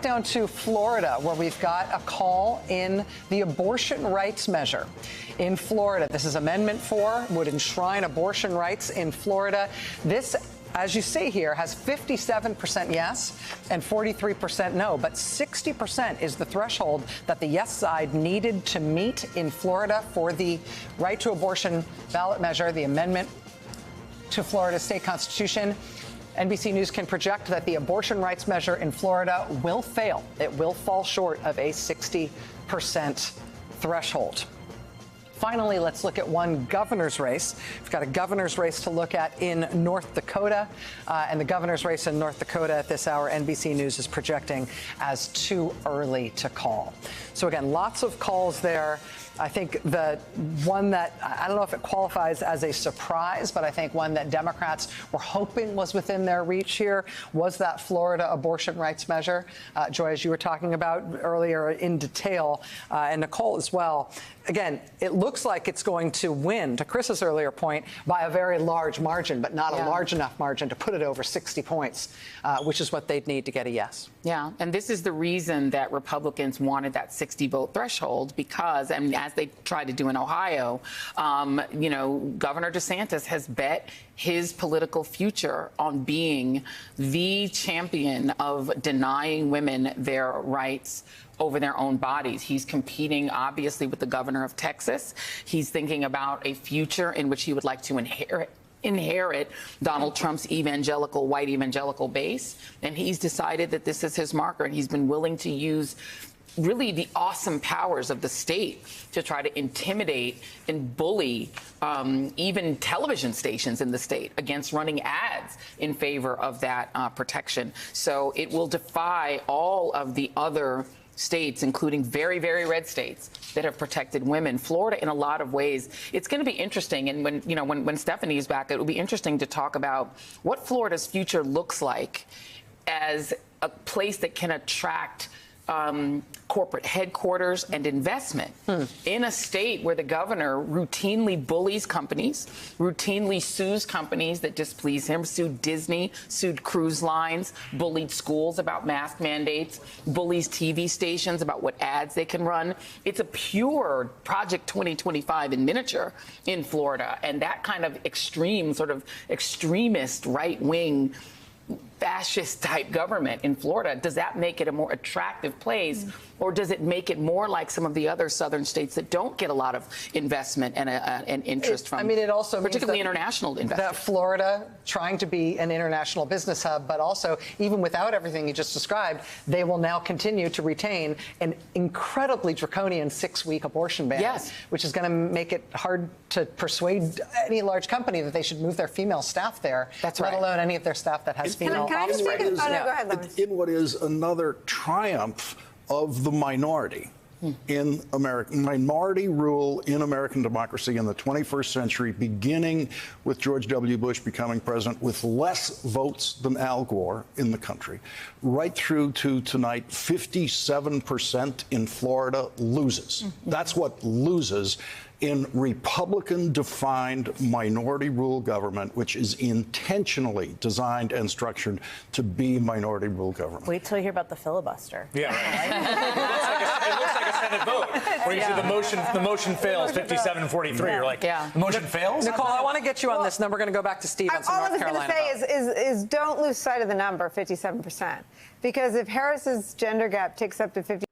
back down to Florida, where we've got a call in the abortion rights measure. In Florida, this is Amendment 4, would enshrine abortion rights in Florida. This, as you see here, has 57% yes and 43% no, but 60% is the threshold that the yes side needed to meet in Florida for the right to abortion ballot measure, the amendment to Florida's state constitution. NBC News can project that the abortion rights measure in Florida will fail. It will fall short of a 60% threshold. Finally, let's look at one governor's race. We've got a governor's race to look at in North Dakota. And the governor's race in North Dakota at this hour, NBC News is projecting as too early to call. So again, lots of calls there. I think the one that, I don't know if it qualifies as a surprise, but I think one that Democrats were hoping was within their reach here was that Florida abortion rights measure. Joy, as you were talking about earlier in detail, and Nicole as well. Again, it looks like it's going to win, to Chris's earlier point, by a very large margin, but not a large enough margin to put it over 60 points, which is what they'd need to get a yes. Yeah, and this is the reason that Republicans wanted that 60-vote threshold, because, and as they tried to do in Ohio, you know, Governor DeSantis has bet his political future on being the champion of denying women their rights over their own bodies. He's competing, obviously, with the governor of Texas. He's thinking about a future in which he would like to inherit Donald Trump's white evangelical base. And he's decided that this is his marker, and he's been willing to use really the awesome powers of the state to try to intimidate and bully even television stations in the state against running ads in favor of that protection. So it will defy all of the other states, including very, very red states that have protected women. Florida, in a lot of ways, it's going to be interesting. And when Stephanie is back, it will be interesting to talk about what Florida's future looks like as a place that can attract corporate headquarters and investment in a state where the governor routinely bullies companies, routinely sues companies that displease him, sued Disney, sued cruise lines, bullied schools about mask mandates, bullies TV stations about what ads they can run. It's a pure Project 2025 in miniature in Florida. And that kind of extreme, sort of extremist right-wing fascist type government in Florida, does that make it a more attractive place, or does it make it more like some of the other southern states that don't get a lot of investment and interest from, it also particularly international investment? That Florida, trying to be an international business hub, but also, even without everything you just described, they will now continue to retain an incredibly draconian 6-week abortion ban, which is going to make it hard to persuade any large company that they should move their female staff there, let alone any of their staff that has female Can I just make offspring. go ahead, Lawrence. In what is another triumph of the minority in America, minority rule in American democracy in the 21st century, beginning with George W. Bush becoming president with less votes than Al Gore in the country, right through to tonight, 57% in Florida loses. That's what loses in Republican-defined minority rule government, which is intentionally designed and structured to be minority rule government. Wait till you hear about the filibuster. Yeah. It looks like a Senate vote where you see the motion fails 57-43. You're like, the motion fails? Nicole, I want to get you on this. Then we're going to go back to Steve on some All I North was going to say is don't lose sight of the number, 57%. Because if Harris's gender gap ticks up to 50,